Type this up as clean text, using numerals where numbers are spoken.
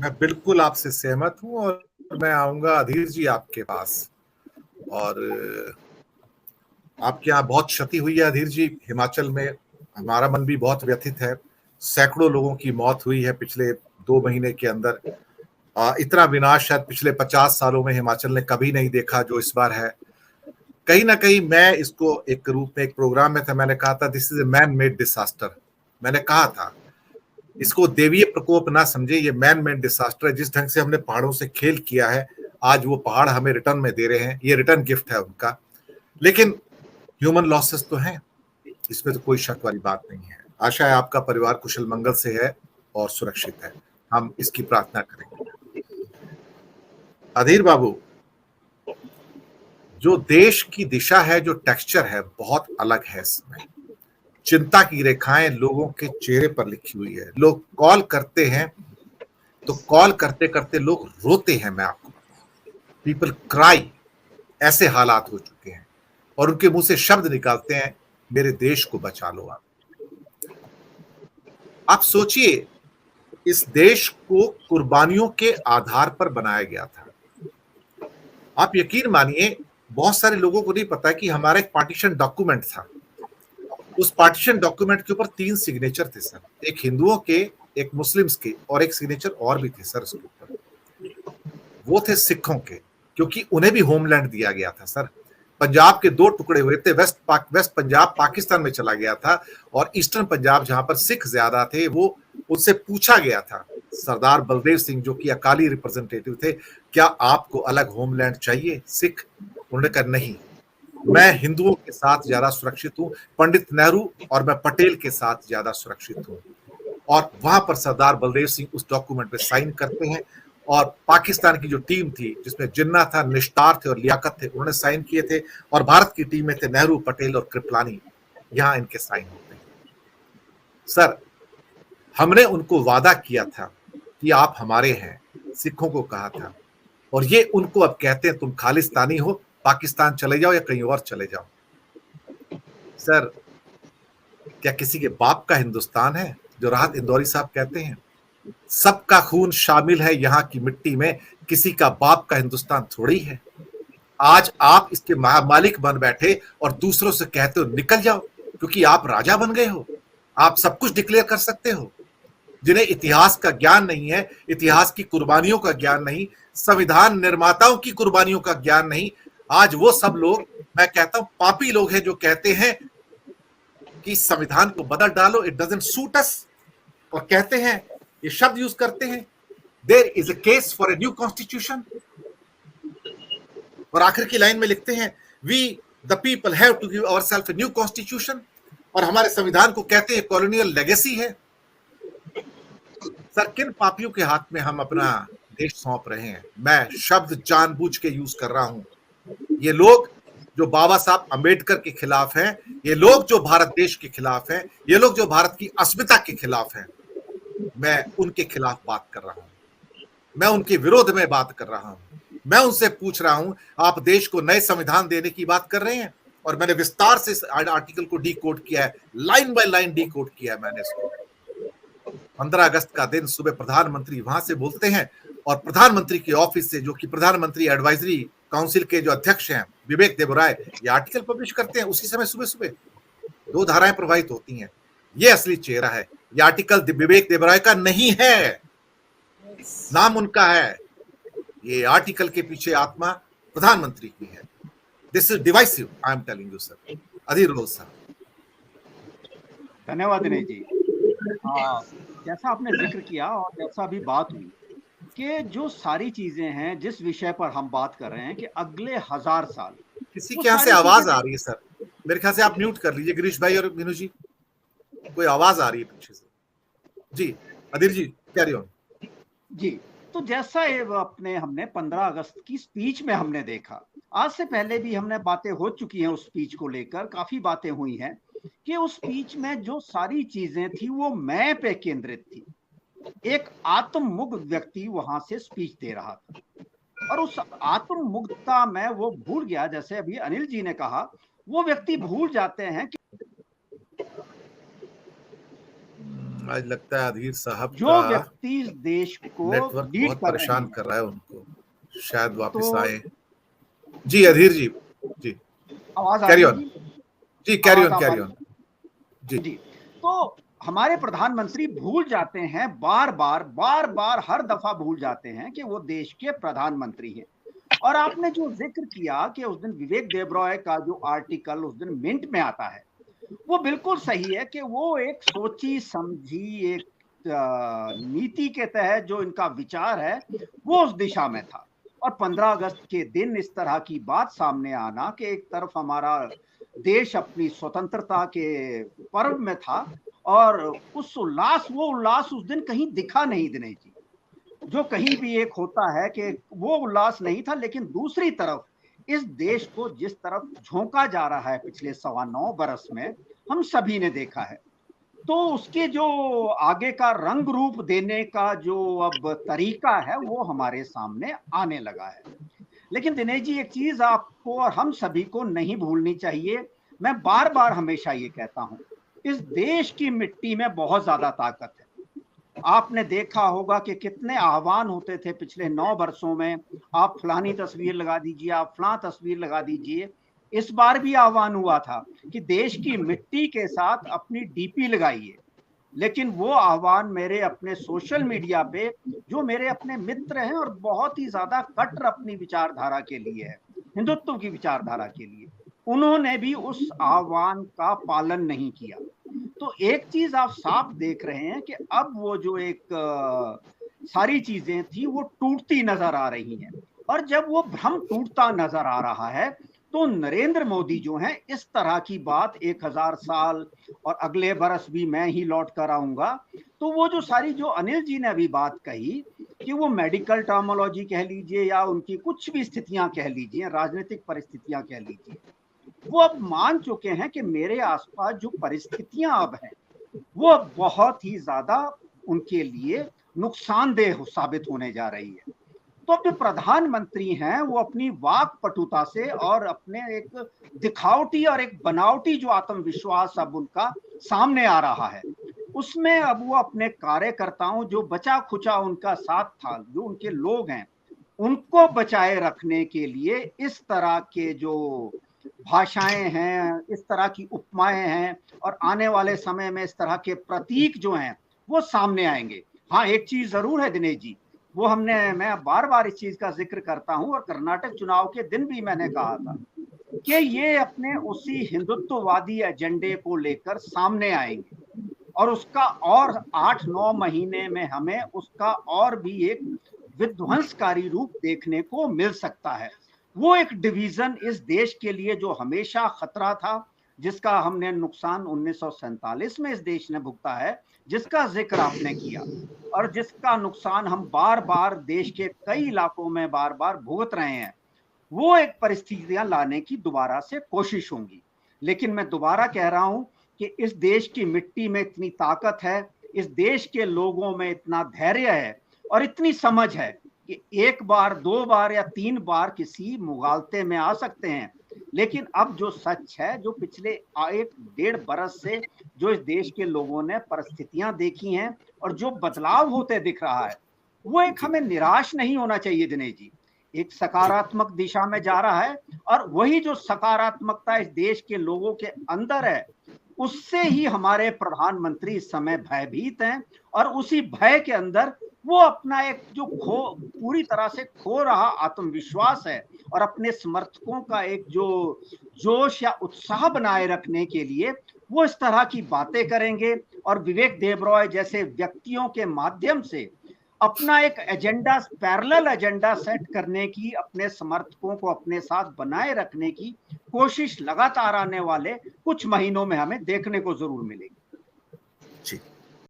मैं बिल्कुल आपसे सहमत हूं और मैं आऊंगा अधीर जी आपके पास। और आपके यहाँ बहुत क्षति हुई है अधीर जी, हिमाचल में। हमारा मन भी बहुत व्यथित है। सैकड़ों लोगों की मौत हुई है पिछले 2 महीने के अंदर। इतना विनाश शायद पिछले 50 सालों में हिमाचल ने कभी नहीं देखा जो इस बार है। कहीं ना कहीं मैं इसको एक रूप में, एक प्रोग्राम में था, मैंने कहा था this is a man made disaster. मैंने कहा था इसको देवीय प्रकोप ना समझे, ये मैन मेड डिसास्टर है। जिस ढंग से हमने पहाड़ों से खेल किया है, आज वो पहाड़ हमें रिटर्न में दे रहे हैं, ये रिटर्न गिफ्ट है उनका। लेकिन ह्यूमन लॉसेस तो हैं, इसमें तो कोई शक वाली बात नहीं है। आशा है आपका परिवार कुशल मंगल से है और सुरक्षित है, हम इसकी प्रार्थना करेंगे। अधीर बाबू, जो देश की दिशा है, जो टेक्सचर है, बहुत अलग है। इसमें चिंता की रेखाएं लोगों के चेहरे पर लिखी हुई है। लोग कॉल करते हैं तो कॉल करते करते लोग रोते हैं। मैं आपको बताऊं, पीपल क्राई। ऐसे हालात हो चुके हैं और उनके मुंह से शब्द निकालते हैं, मेरे देश को बचा लो आप। आप सोचिए, इस देश को कुर्बानियों के आधार पर बनाया गया था। आप यकीन मानिए, बहुत सारे लोगों को नहीं पता कि हमारा एक पार्टीशन डॉक्यूमेंट था। उस पार्टीशन डॉक्यूमेंट के ऊपर 3 सिग्नेचर थे सर, एक हिंदुओं के, एक मुस्लिम्स के और एक सिग्नेचर और भी थे सर उसके ऊपर। वो थे सिखों के, क्योंकि उन्हें भी होमलैंड दिया गया था सर। पंजाब के 2 टुकड़े हुए थे, वेस्ट पंजाब पाकिस्तान में चला गया था और ईस्टर्न पंजाब जहां पर सिख ज्यादा थे, वो उनसे पूछा गया था, सरदार बलदेव सिंह जो कि अकाली रिप्रेजेंटेटिव थे, क्या आपको अलग होमलैंड चाहिए सिख? उन्होंने कहा नहीं, मैं हिंदुओं के साथ ज्यादा सुरक्षित हूं, पंडित नेहरू और मैं पटेल के साथ ज्यादा सुरक्षित हूं। और वहां पर सरदार बलदेव सिंह उस डॉक्यूमेंट पे साइन करते हैं और पाकिस्तान की जो टीम थी जिसमें जिन्ना था, निस्तार थे और लियाकत थे, उन्होंने साइन किए थे। और भारत की टीम में थे नेहरू, पटेल और कृपलानी, यहां इनके साइन होते हैं। सर, हमने उनको वादा किया था कि आप हमारे हैं, सिखों को कहा था, और ये उनको अब कहते हैं तुम खालिस्तानी हो, पाकिस्तान चले जाओ या कहीं और चले जाओ। सर, क्या किसी के बाप का हिंदुस्तान है जो राहत इंदौरी साहब कहते हैं? सबका खून शामिल है यहाँ की मिट्टी में, किसी का बाप का हिंदुस्तान थोड़ी है। आज आप इसके मालिक बन बैठे और दूसरों से कहते हो निकल जाओ, क्योंकि आप राजा बन गए हो, आप सब कुछ डिक्लेयर कर सकते हो। जिन्हें इतिहास का ज्ञान नहीं है, इतिहास की कुर्बानियों का ज्ञान नहीं, संविधान निर्माताओं की कुर्बानियों का ज्ञान नहीं, आज वो सब लोग, मैं कहता हूं पापी लोग हैं, जो कहते हैं कि संविधान को बदल डालो, इट डजंट सूट अस, और कहते हैं, ये शब्द यूज करते हैं, there is a case for a new constitution. और आखिर की लाइन में लिखते हैं, we the people have to give ourselves a new constitution. और हमारे संविधान को कहते हैं कॉलोनियल लेगेसी है। सर, किन पापियों के हाथ में हम अपना देश सौंप रहे हैं? मैं शब्द जानबूझ के यूज कर रहा हूं। ये लोग जो बाबा साहब अंबेडकर के खिलाफ हैं, ये लोग जो भारत देश के खिलाफ हैं, ये लोग जो भारत की अस्मिता के खिलाफ हैं, मैं उनके खिलाफ बात कर रहा हूं, मैं उनके विरोध में बात कर रहा हूं। मैं उनसे पूछ रहा हूं, आप देश को नए संविधान देने की बात कर रहे हैं, और मैंने विस्तार से इस आर्टिकल को डी कोड किया है, line by line D code किया है मैंने इसको। 15 अगस्त का दिन सुबह प्रधानमंत्री वहां से बोलते हैं, और प्रधानमंत्री के ऑफिस से, जो कि प्रधानमंत्री एडवाइजरी काउंसिल के जो अध्यक्ष हैं विवेक देबराय, ये आर्टिकल पब्लिश करते हैं उसी समय सुबह सुबह। 2 धाराएं प्रवाहित होती हैं। ये असली चेहरा है। ये आर्टिकल विवेक देबराय का नहीं है, नाम उनका है। ये आर्टिकल के पीछे आत्मा प्रधानमंत्री की है। This is divisive, I am telling you sir. Adhir रोज साहब। धन्यवाद दिनेश जी। जैसा आपने जिक्र किया और जैसा भी बात हुई कि जो सारी चीजें हैं जिस विषय पर हम बात कर रहे हैं कि अगले 1000 साल, किसी वो के यहाँ से सारी चीजें आवाज आ रही है सर, मेरे ख्याल से आप म्यूट कर लीजिए गिरीश भाई और मीनू जी, कोई आवाज आ रही है पीछे से। जी अधीर जी, कैरी ऑन। जी। तो जैसा अपने हमने 15 अगस्त की स्पीच में हमने देखा, आज से पहले भी हमने बातें हो चुकी हैं उस स्पीच को लेकर, काफी बातें हुई हैं कि उस स्पीच में जो सारी चीजें थी वो मैं पे केंद्रित थी। एक आत्ममुग्ध व्यक्ति वहां से स्पीच दे रहा था और उस आत्ममुग्धता में वो भूल गया, जैसे अभी अनिल जी ने कहा, वो व्यक्ति भूल जाते हैं कि आज लगता है अधीर साहब जो का व्यक्ति इस देश को नेटवर्क लीड बहुत कर रहे परेशान हैं, कर रहा है उनको, शायद वापस तो आए। जी अधीर जी, जी आवाज आ कैरी रही है ऑन, जी? जी आवाज आ पा कैरी रही ऑन। है जी जी। तो हमारे प्रधानमंत्री भूल जाते हैं, बार बार हर दफा भूल जाते हैं कि वो देश के प्रधानमंत्री हैं। और आपने जो जिक्र किया कि उस दिन विवेक देबरॉय का जो आर्टिकल उस दिन मिंट में आता है, वो बिल्कुल सही है कि वो एक सोची समझी एक नीति के तहत जो इनका विचार है वो उस दिशा में था। और 15 अगस्त के दिन इस तरह की बात सामने आना कि एक तरफ हमारा देश अपनी स्वतंत्रता के पर्व में था और वो उल्लास उस दिन कहीं दिखा नहीं, दिनेश जी। जो कहीं भी एक होता है कि वो उल्लास नहीं था, लेकिन दूसरी तरफ इस देश को जिस तरफ झोंका जा रहा है पिछले 9.25 बरस में, हम सभी ने देखा है। तो उसके जो आगे का रंग रूप देने का जो अब तरीका है वो हमारे सामने आने लगा है। लेकिन दिनेश जी, एक चीज आपको और हम सभी को नहीं भूलनी चाहिए। मैं बार बार हमेशा ये कहता हूं, इस देश की मिट्टी में बहुत ज्यादा ताकत है। आपने देखा होगा कि कितने आह्वान होते थे पिछले 9 वर्षों में, आप फलानी तस्वीर लगा दीजिए, आप फलां तस्वीर लगा दीजिए। इस बार भी आह्वान हुआ था कि देश की मिट्टी के साथ अपनी डीपी लगाइए। लेकिन वो आह्वान मेरे अपने सोशल मीडिया पे जो मेरे अपने मित्र हैं और बहुत ही ज्यादा कट्टर अपनी विचारधारा के लिए है, हिंदुत्व की विचारधारा के लिए, उन्होंने भी उस आह्वान का पालन नहीं किया। तो एक चीज आप साफ देख रहे हैं कि अब वो जो एक सारी चीजें थी वो टूटती नजर आ रही हैं। और जब वो भ्रम टूटता नजर आ रहा है तो नरेंद्र मोदी जो हैं इस तरह की बात 1000 साल और अगले बरस भी मैं ही लौट कर आऊंगा, तो वो जो सारी जो अनिल जी ने अभी बात कही कि वो मेडिकल टर्मोलॉजी कह लीजिए या उनकी कुछ भी स्थितियां कह लीजिए, राजनीतिक परिस्थितियां कह लीजिए, वो अब मान चुके हैं कि मेरे आसपास जो परिस्थितियां अब हैं वो अब बहुत ही ज्यादा उनके लिए नुकसानदेह साबित होने जा रही है। तो अब जो प्रधानमंत्री हैं वो अपनी वाक पटुता से और अपने एक दिखावटी और एक बनावटी जो आत्मविश्वास अब उनका सामने आ रहा है, उसमें अब वो अपने कार्यकर्ताओं जो बचा खुचा उनका साथ था, जो उनके लोग हैं, उनको बचाए रखने के लिए इस तरह के जो भाषाएं हैं, इस तरह की उपमाएं हैं और आने वाले समय में इस तरह के प्रतीक जो हैं वो सामने आएंगे। हाँ, एक चीज जरूर है दिनेश जी, वो मैं बार बार इस चीज का जिक्र करता हूं और कर्नाटक चुनाव के दिन भी मैंने कहा था कि ये अपने उसी हिंदुत्ववादी एजेंडे को लेकर सामने आएंगे और उसका और 8-9 महीने में हमें उसका और भी एक विध्वंसकारी रूप देखने को मिल सकता है। वो एक डिवीजन इस देश के लिए जो हमेशा खतरा था, जिसका हमने नुकसान 1947 में इस देश ने भुगता है, जिसका जिक्र आपने किया, और जिसका नुकसान हम बार बार देश के कई इलाकों में बार बार भुगत रहे हैं, वो एक परिस्थितियां लाने की दोबारा से कोशिश होंगी। लेकिन मैं दोबारा कह रहा हूं कि इस देश की मिट्टी में इतनी ताकत है, इस देश के लोगों में इतना धैर्य है और इतनी समझ है कि 1 बार 2 बार या 3 बार किसी मुगालते में आ सकते हैं, लेकिन अब जो सच है, जो पिछले 1-1.5 बरस से जो इस देश के लोगों ने परिस्थितियां देखी हैं और जो बदलाव होते दिख रहा है, वो एक हमें निराश नहीं होना चाहिए दिनेश जी, एक सकारात्मक दिशा में जा रहा है। और वही जो सकारात्मकता इस देश के लोगों के अंदर है, उससे ही हमारे प्रधानमंत्री इस समय भयभीत हैं और उसी भय के अंदर वो अपना एक जो पूरी तरह से खो रहा आत्मविश्वास है और अपने समर्थकों का एक जो जोश या उत्साह बनाए रखने के लिए वो इस तरह की बातें करेंगे और विवेक देबरॉय जैसे व्यक्तियों के माध्यम से अपना एक एजेंडा, पैरेलल एजेंडा सेट करने की, अपने समर्थकों को अपने साथ बनाए रखने की कोशिश लगातार आने वाले कुछ महीनों में हमें देखने को जरूर मिलेगी। जी।